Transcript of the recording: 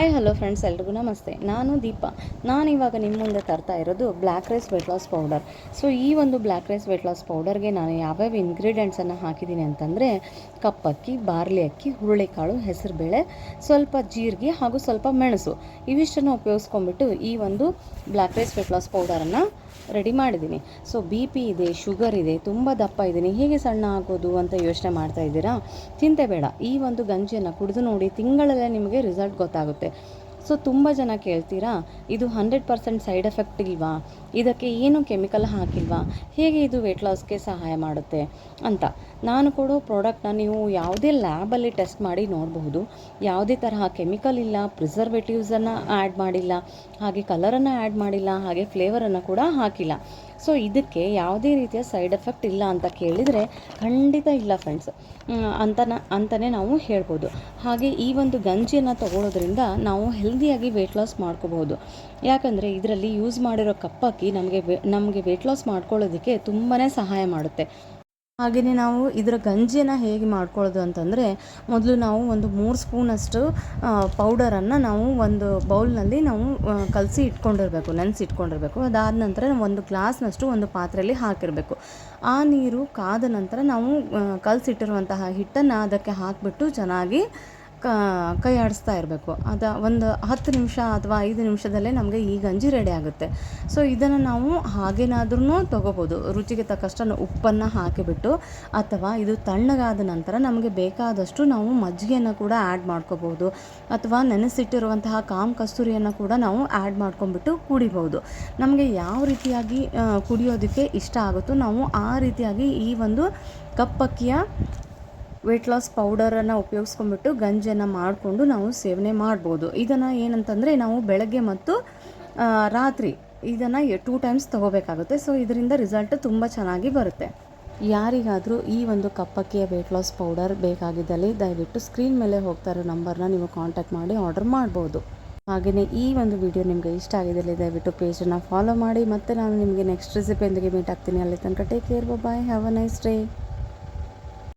Hi hello friends, ಎಲ್ರಿಗೂ ನಮಸ್ತೆ. ನಾನು ದೀಪಾ. ನಾನಿವಾಗ ನಿಮ್ಮ ಮುಂದೆ ತರ್ತಾ ಇರೋದು black rice weight loss powder. So ಈ ಒಂದು ಬ್ಲ್ಯಾಕ್ ರೈಸ್ ವೆಯ್ಟ್ ಲಾಸ್ ಪೌಡರ್ಗೆ ನಾನು ಯಾವ್ಯಾವ ಇಂಗ್ರೀಡಿಯೆಂಟ್ಸನ್ನು ಹಾಕಿದ್ದೀನಿ ಅಂತಂದರೆ, ಕಪ್ಪಕ್ಕಿ, ಬಾರ್ಲಿ ಅಕ್ಕಿ, ಹುರುಳಿಕಾಳು, ಹೆಸರುಬೇಳೆ, ಸ್ವಲ್ಪ ಜೀರಿಗೆ ಹಾಗೂ ಸ್ವಲ್ಪ ಮೆಣಸು, ಇವಿಷ್ಟನ್ನು ಉಪಯೋಗಿಸ್ಕೊಂಡ್ಬಿಟ್ಟು ಈ ಒಂದು ಬ್ಲ್ಯಾಕ್ ರೈಸ್ ವೆಯ್ಟ್ ಲಾಸ್ ಪೌಡರನ್ನು ರೆಡಿ ಮಾಡಿದ್ದೀನಿ. ಸೊ BP ಇದೆ, ಶುಗರ್ ಇದೆ, ತುಂಬ ದಪ್ಪ ಇದ್ದೀನಿ, ಹೇಗೆ ಸಣ್ಣ ಆಗೋದು ಅಂತ ಯೋಚನೆ ಮಾಡ್ತಾ ಇದ್ದೀರಾ? ಚಿಂತೆ ಬೇಡ. ಈ ಒಂದು ಗಂಜಿಯನ್ನು ಕುಡಿದು ನೋಡಿ, ತಿಂಗಳಲ್ಲೇ ನಿಮಗೆ ರಿಸಲ್ಟ್ ಗೊತ್ತಾಗುತ್ತೆ. ಸೊ ತುಂಬ ಜನ ಕೇಳ್ತೀರಾ, ಇದು 100% ಸೈಡ್ ಎಫೆಕ್ಟ್ ಇಲ್ವಾ, ಇದಕ್ಕೆ ಏನು ಕೆಮಿಕಲ್ ಹಾಕಿಲ್ವಾ, ಹೇಗೆ ಇದು ವೆಯ್ಟ್ ಲಾಸ್ಗೆ ಸಹಾಯ ಮಾಡುತ್ತೆ ಅಂತ. ನಾನು ಕೊಡೋ ಪ್ರಾಡಕ್ಟ್ನ ನೀವು ಯಾವುದೇ ಲ್ಯಾಬಲ್ಲಿ ಟೆಸ್ಟ್ ಮಾಡಿ ನೋಡಬಹುದು. ಯಾವುದೇ ತರಹ ಕೆಮಿಕಲ್ ಇಲ್ಲ, ಪ್ರಿಸರ್ವೇಟಿವ್ಸನ್ನು ಆ್ಯಡ್ ಮಾಡಿಲ್ಲ, ಹಾಗೆ ಕಲರನ್ನು ಆ್ಯಡ್ ಮಾಡಿಲ್ಲ, ಹಾಗೆ ಫ್ಲೇವರನ್ನು ಕೂಡ ಹಾಕಿಲ್ಲ. ಸೊ ಇದಕ್ಕೆ ಯಾವುದೇ ರೀತಿಯ ಸೈಡ್ ಎಫೆಕ್ಟ್ ಇಲ್ಲ ಅಂತ ಕೇಳಿದರೆ ಖಂಡಿತ ಇಲ್ಲ ಫ್ರೆಂಡ್ಸ್ ಅಂತಲೇ ನಾವು ಹೇಳ್ಬೋದು. ಹಾಗೆ ಈ ಒಂದು ಗಂಜಿಯನ್ನು ತಗೊಳ್ಳೋದ್ರಿಂದ ನಾವು ಹೆಲ್ದಿಯಾಗಿ ವೆಯ್ಟ್ ಲಾಸ್ ಮಾಡ್ಕೋಬಹುದು. ಯಾಕಂದರೆ ಇದರಲ್ಲಿ ಯೂಸ್ ಮಾಡಿರೋ ಕಪ್ಪಕ್ಕಿ ನಮಗೆ ವೆಯ್ಟ್ ಲಾಸ್ ಮಾಡ್ಕೊಳ್ಳೋದಕ್ಕೆ ತುಂಬಾ ಸಹಾಯ ಮಾಡುತ್ತೆ. ಹಾಗೆಯೇ ನಾವು ಇದರ ಗಂಜಿಯನ್ನು ಹೇಗೆ ಮಾಡ್ಕೊಳ್ಳೋದು ಅಂತಂದರೆ, ಮೊದಲು ನಾವು ಒಂದು 3 ಸ್ಪೂನಷ್ಟು ಪೌಡರನ್ನು ನಾವು ಒಂದು ಬೌಲ್ನಲ್ಲಿ ನಾವು ಕಲಸಿ ಇಟ್ಕೊಂಡಿರಬೇಕು, ನೆನೆಸಿಟ್ಕೊಂಡಿರಬೇಕು. ಅದಾದ ನಂತರ ಒಂದು ಗ್ಲಾಸ್ನಷ್ಟು ಒಂದು ಪಾತ್ರೆಯಲ್ಲಿ ಹಾಕಿರಬೇಕು. ಆ ನೀರು ಕಾದ ನಂತರ ನಾವು ಕಲಸಿಟ್ಟಿರುವಂತಹ ಹಿಟ್ಟನ್ನು ಅದಕ್ಕೆ ಹಾಕಿಬಿಟ್ಟು ಚೆನ್ನಾಗಿ ಕೈ ಆಡಿಸ್ತಾ ಇರಬೇಕು. ಒಂದು 10 ನಿಮಿಷ ಅಥವಾ 5 ನಿಮಿಷದಲ್ಲೇ ನಮಗೆ ಈ ಗಂಜಿ ರೆಡಿ ಆಗುತ್ತೆ. ಸೊ ಇದನ್ನು ನಾವು ಹಾಗೇನಾದ್ರೂ ತೊಗೋಬೋದು. ರುಚಿಗೆ ತಕ್ಕಷ್ಟು ಉಪ್ಪನ್ನು ಹಾಕಿಬಿಟ್ಟು, ಅಥವಾ ಇದು ತಣ್ಣಗಾದ ನಂತರ ನಮಗೆ ಬೇಕಾದಷ್ಟು ನಾವು ಮಜ್ಜಿಗೆಯನ್ನು ಕೂಡ ಆ್ಯಡ್ ಮಾಡ್ಕೋಬೋದು, ಅಥವಾ ನೆನೆಸಿಟ್ಟಿರುವಂತಹ ಕಾಮ್ ಕಸ್ತೂರಿಯನ್ನು ಕೂಡ ನಾವು ಆ್ಯಡ್ ಮಾಡ್ಕೊಂಡ್ಬಿಟ್ಟು ಕುಡಿಬೋದು. ನಮಗೆ ಯಾವ ರೀತಿಯಾಗಿ ಕುಡಿಯೋದಕ್ಕೆ ಇಷ್ಟ ಆಗುತ್ತೋ ನಾವು ಆ ರೀತಿಯಾಗಿ ಈ ಒಂದು ಕಪ್ಪಕ್ಕಿಯ ವೆಯ್ಟ್ ಲಾಸ್ ಪೌಡರನ್ನು ಉಪಯೋಗಿಸ್ಕೊಂಡ್ಬಿಟ್ಟು ಗಂಜಿಯನ್ನು ಮಾಡಿಕೊಂಡು ನಾವು ಸೇವನೆ ಮಾಡ್ಬೋದು. ಇದನ್ನು ಏನಂತಂದರೆ ನಾವು ಬೆಳಗ್ಗೆ ಮತ್ತು ರಾತ್ರಿ ಇದನ್ನು 2 ಟೈಮ್ಸ್ ತೊಗೋಬೇಕಾಗುತ್ತೆ. ಸೊ ಇದರಿಂದ ರಿಸಲ್ಟ್ ತುಂಬ ಚೆನ್ನಾಗಿ ಬರುತ್ತೆ. ಯಾರಿಗಾದರೂ ಈ ಒಂದು ಕಪ್ಪಕ್ಕಿಯ ವೆಯ್ಟ್ ಲಾಸ್ ಪೌಡರ್ ಬೇಕಾಗಿದ್ದಲ್ಲಿ ದಯವಿಟ್ಟು ಸ್ಕ್ರೀನ್ ಮೇಲೆ ಹೋಗ್ತಾ ಇರೋ ನಂಬರ್ನ ನೀವು ಕಾಂಟ್ಯಾಕ್ಟ್ ಮಾಡಿ ಆರ್ಡರ್ ಮಾಡ್ಬೋದು. ಹಾಗೆಯೇ ಈ ಒಂದು ವಿಡಿಯೋ ನಿಮಗೆ ಇಷ್ಟ ಆಗಿದ್ದಲ್ಲಿ ದಯವಿಟ್ಟು ಪೇಜನ್ನು ಫಾಲೋ ಮಾಡಿ. ಮತ್ತು ನಾನು ನಿಮಗೆ ನೆಕ್ಸ್ಟ್ ರೆಸಿಪಿಯೊಂದಿಗೆ ಮೀಟ್ ಆಗ್ತೀನಿ. ಅಲ್ಲಿ ತನಕ take care, bye, have a nice day.